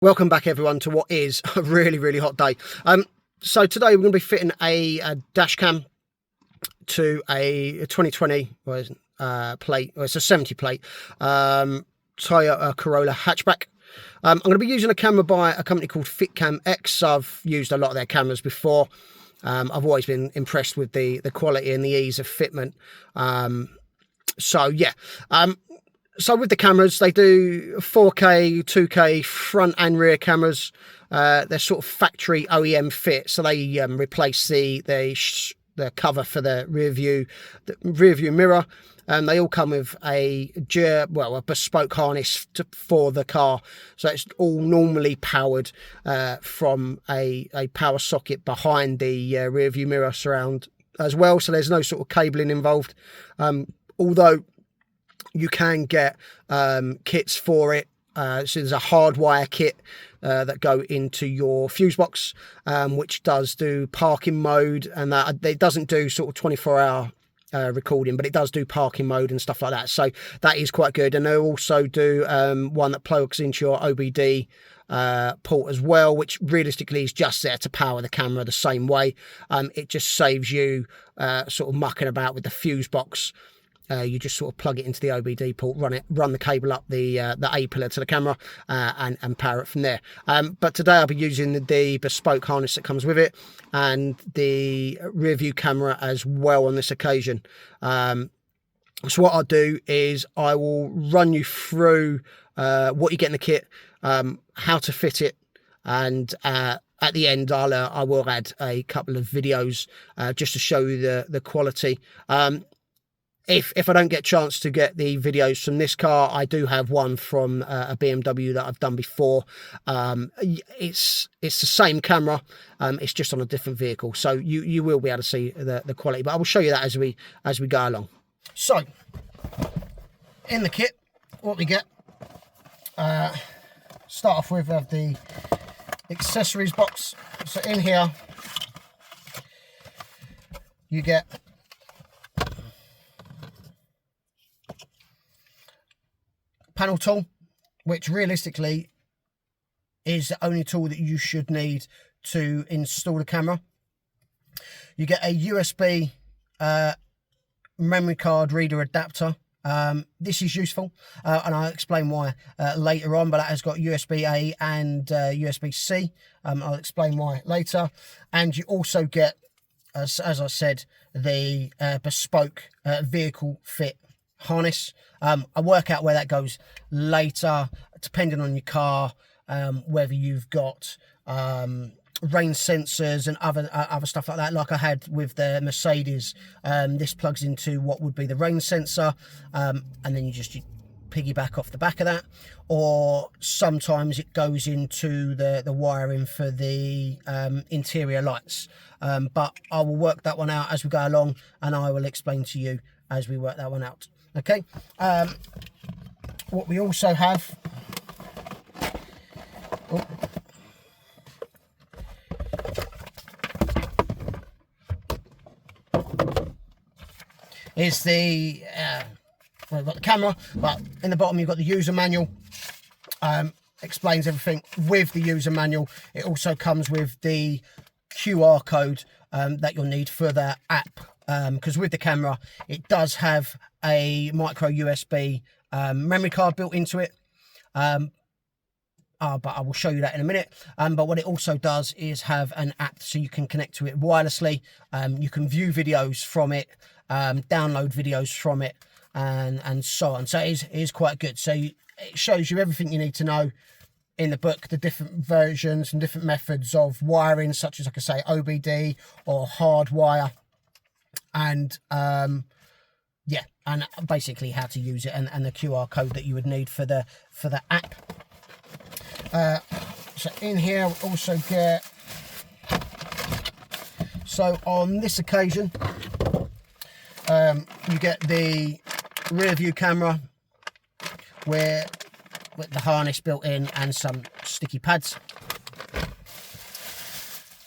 Welcome back everyone to what is a really hot day. So today we're going to be fitting a dash cam to a 2020 plate, or it's a 70 plate Toyota Corolla Hatchback. I'm going to be using a camera by a company called FitcamX. I've used a lot of their cameras before. I've always been impressed with the quality and the ease of fitment. So with the cameras, they do 4K, 2K front and rear cameras. They're sort of factory OEM fit, so they replace the cover for the rear view mirror, and they all come with a bespoke harness for the car. So it's all normally powered from a power socket behind the rear view mirror surround as well. So there's no sort of cabling involved, although you can get kits for it. So there's a hardwire kit that go into your fuse box, which does do parking mode, and that it doesn't do sort of 24-hour recording, but it does do parking mode and stuff like that. So that is quite good. And they also do one that plugs into your OBD port as well, which realistically is just there to power the camera the same way. It just saves you sort of mucking about with the fuse box. You just sort of plug it into the OBD port, run the cable up the A pillar to the camera, and power it from there. But today I'll be using the bespoke harness that comes with it and the rear view camera as well on this occasion. So what I'll do is I will run you through what you get in the kit, how to fit it, and at the end I will add a couple of videos just to show you the quality. If I don't get a chance to get the videos from this car, I do have one from a BMW that I've done before. It's the same camera, it's just on a different vehicle, so you will be able to see the quality. But I will show you that as we go along. So in the kit, what we get, start off with the accessories box. So in here you get panel tool, which realistically is the only tool that you should need to install the camera. You get a USB memory card reader adapter. This is useful, and I'll explain why later on, but that has got USB-A and USB-C. I'll explain why later. And you also get, as I said, the bespoke vehicle fit harness. I'll work out where that goes later, depending on your car, whether you've got rain sensors and other stuff like that, like I had with the Mercedes. This plugs into what would be the rain sensor, and then you piggyback off the back of that, or sometimes it goes into the wiring for the interior lights. But I will work that one out as we go along, and I will explain to you as we work that one out. Okay, what we also have, is the we've got the camera, but in the bottom you've got the user manual. Explains everything with the user manual. It also comes with the QR code that you'll need for the app, because with the camera it does have a micro USB memory card built into it, but I will show you that in a minute. But what it also does is have an app, so you can connect to it wirelessly. You can view videos from it, download videos from it, and so on. So it is quite good. So it shows you everything you need to know in the book, the different versions and different methods of wiring, such as, like I say, OBD or hardwire, and and basically how to use it, and the QR code that you would need for the app. So in here we also get, so on this occasion you get the rear view camera with the harness built in and some sticky pads,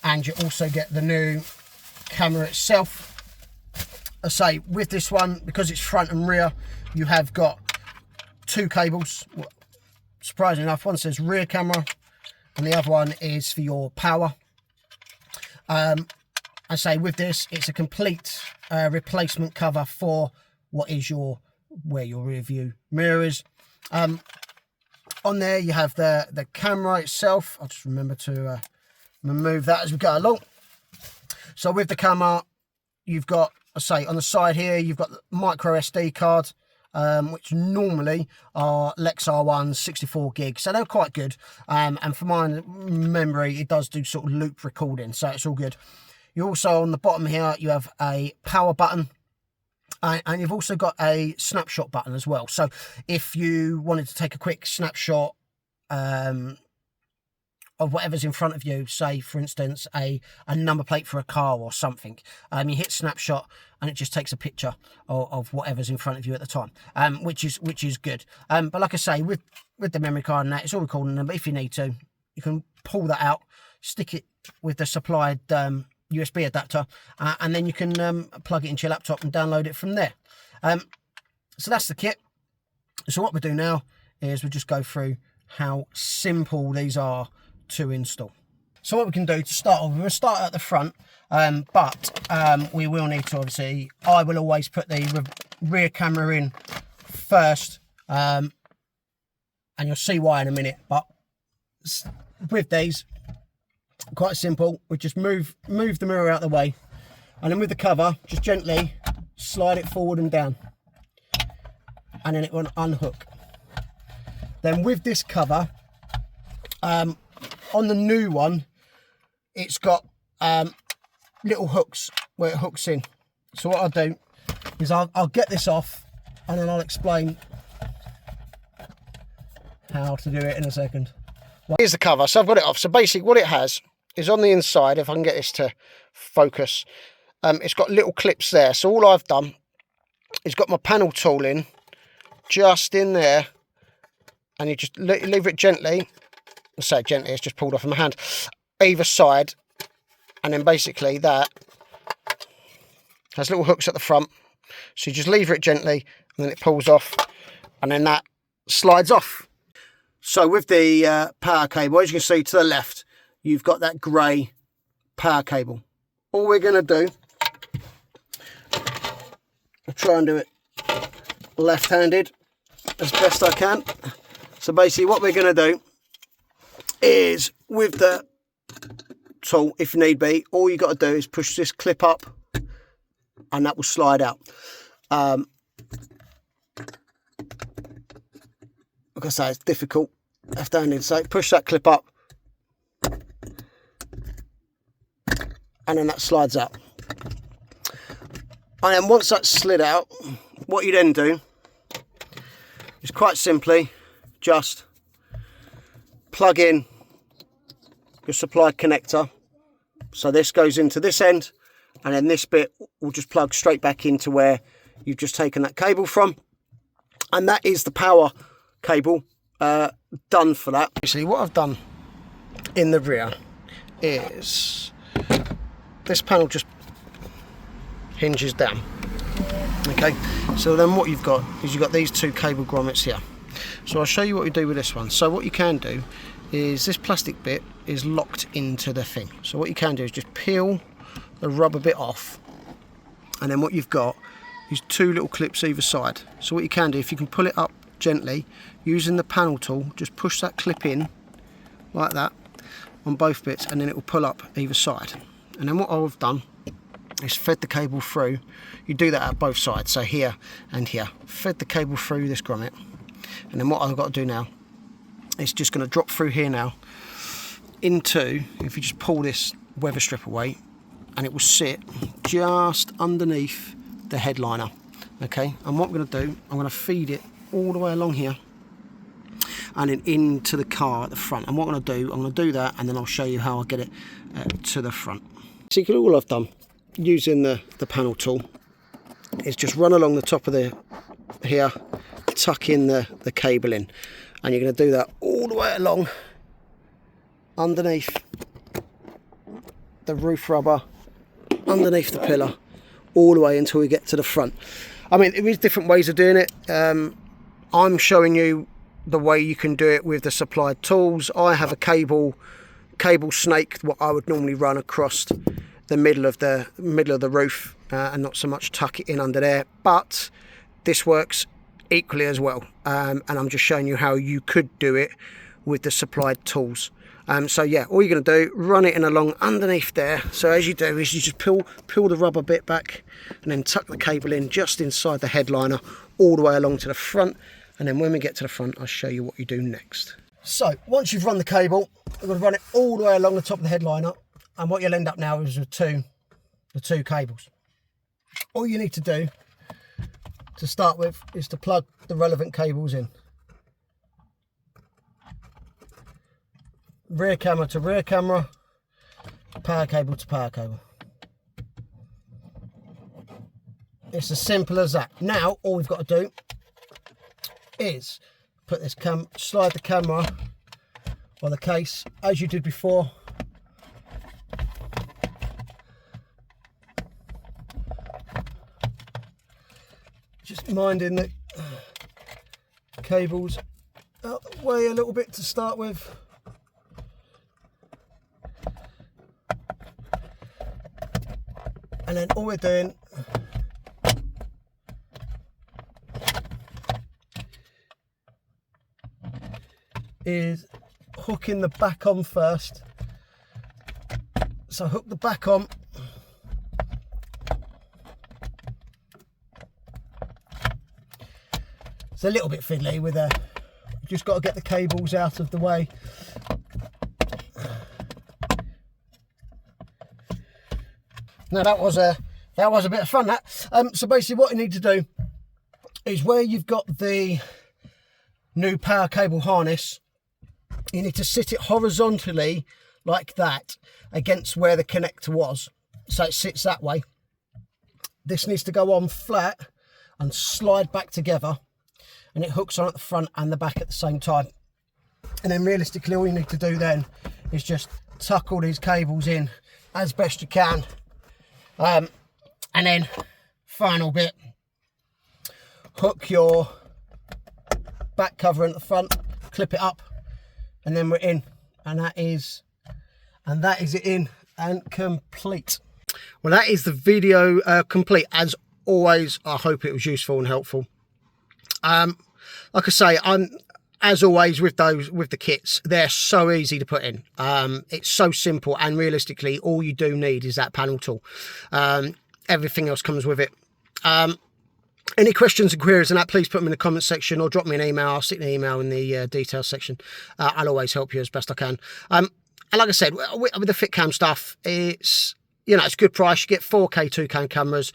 and you also get the new camera itself. I say with this one, because it's front and rear, you have got two cables. Surprisingly enough, one says rear camera and the other one is for your power. I say with this, it's a complete replacement cover for what is where your rear view mirror is. On there you have the camera itself. I'll just remember to remove that as we go along. So with the camera, you've got, I say on the side here, you've got the micro SD card, which normally are Lex R1s, 64 gig, so they're quite good. And for my memory, it does do sort of loop recording, so it's all good. You also, on the bottom here, you have a power button, and you've also got a snapshot button as well. So if you wanted to take a quick snapshot of whatever's in front of you, say for instance a number plate for a car or something, you hit snapshot and it just takes a picture of whatever's in front of you at the time, which is good. But like I say, with the memory card and that, it's all recording them. But if you need to, you can pull that out, stick it with the supplied USB adapter, and then you can plug it into your laptop and download it from there. So that's the kit. So what we do now is we just go through how simple these are to install. So what we can do to start off, we're going to start at the front, but we will need to, obviously, I will always put the rear camera in first, and you'll see why in a minute. But with these, quite simple. We just move the mirror out of the way, and then with the cover, just gently slide it forward and down, and then it will unhook. Then with this cover, on the new one, it's got little hooks where it hooks in. So what I'll do is I'll get this off, and then I'll explain how to do it in a second. Here's the cover. So I've got it off. So basically what it has is on the inside, if I can get this to focus, it's got little clips there. So all I've done is got my panel tool in, just in there, and you just leave it gently. I say gently, it's just pulled off in my hand, either side, and then basically that has little hooks at the front. So you just lever it gently, and then it pulls off, and then that slides off. So with the power cable, as you can see to the left, you've got that grey power cable. All we're going to do, I'll try and do it left-handed as best I can. So basically what we're going to do is, with the tool, if need be, all you got to do is push this clip up and that will slide out. Like I say, it's difficult left-handed, so push that clip up and then that slides out. And then once that's slid out, what you then do is quite simply just plug in your supplied connector. So this goes into this end, and then this bit will just plug straight back into where you've just taken that cable from, and that is the power cable done for that. Actually, what I've done in the rear is this panel just hinges down. Okay, so then what you've got is you've got these two cable grommets here. So I'll show you what we do with this one. So what you can do is, this plastic bit is locked into the thing. So what you can do is just peel the rubber bit off, and then what you've got is two little clips either side. So what you can do, if you can pull it up gently using the panel tool, just push that clip in like that on both bits, and then it will pull up either side. And then what I've done is fed the cable through. You do that at both sides, so here and here. Fed the cable through this grommet, and then what I've got to do now, it's just going to drop through here now into, if you just pull this weather strip away, and it will sit just underneath the headliner. Okay, and what I'm going to do, I'm going to feed it all the way along here and then into the car at the front. And what I'm going to do, I'm going to do that, and then I'll show you how I get it to the front. So all I've done using the panel tool is just run along the top of the here, tuck in the cable in, and you're going to do that all the way along underneath the roof rubber, underneath the pillar, all the way until we get to the front. I mean, there is different ways of doing it. I'm showing you the way you can do it with the supplied tools. I have a cable snake, what I would normally run across the middle of the roof, and not so much tuck it in under there, but this works equally as well, and I'm just showing you how you could do it with the supplied tools. So yeah, all you're going to do, run it in along underneath there. So as you do is you just peel the rubber bit back and then tuck the cable in just inside the headliner all the way along to the front, and then when we get to the front I'll show you what you do next. So once you've run the cable, you're going to run it all the way along the top of the headliner, and what you'll end up now is with the two cables. All you need to do to start with is to plug the relevant cables in. Rear camera to rear camera, power cable to power cable. It's as simple as that. Now all we've got to do is put this slide the camera on the case as you did before. Just minding that cables out the way a little bit to start with. And then all we're doing is hooking the back on first. So hook the back on. It's a little bit fiddly with just got to get the cables out of the way. Now that was a bit of fun, that. So basically what you need to do is where you've got the new power cable harness, you need to sit it horizontally like that against where the connector was, so it sits that way. This needs to go on flat and slide back together, and it hooks on at the front and the back at the same time. And then realistically all you need to do then is just tuck all these cables in as best you can. And then final bit, hook your back cover in the front, clip it up, and then we're in, and that is it in and complete. Well, that is the video complete. As always, I hope it was useful and helpful. Like I say, as always with the kits, they're so easy to put in. It's so simple, and realistically all you do need is that panel tool. Everything else comes with it. Any questions and queries on that, please put them in the comment section or drop me an email. I'll stick an email in the details section. I'll always help you as best I can. And like I said, with the FitCam stuff, it's, you know, it's a good price. You get 4K 2K cameras,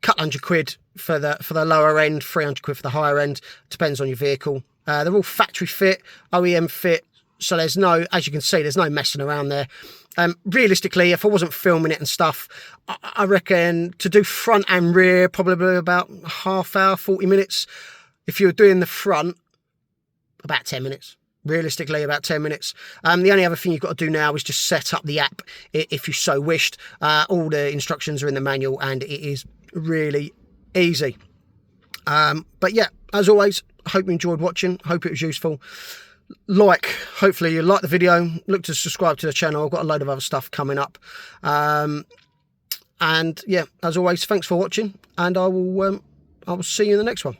couple £100 for the lower end, 300 quid for the higher end, depends on your vehicle. They're all factory fit, OEM fit, so there's no, as you can see, there's no messing around there. Realistically, if I wasn't filming it and stuff, I reckon to do front and rear, probably about half hour, 40 minutes. If you're doing the front, about 10 minutes. Realistically, about 10 minutes. The only other thing you've got to do now is just set up the app if you so wished. All the instructions are in the manual, and it is really easy. But yeah, as always, I hope you enjoyed watching. Hope it was useful. Hopefully you like the video. Look to subscribe to the channel. I've got a load of other stuff coming up. And yeah, as always, thanks for watching, and I will see you in the next one.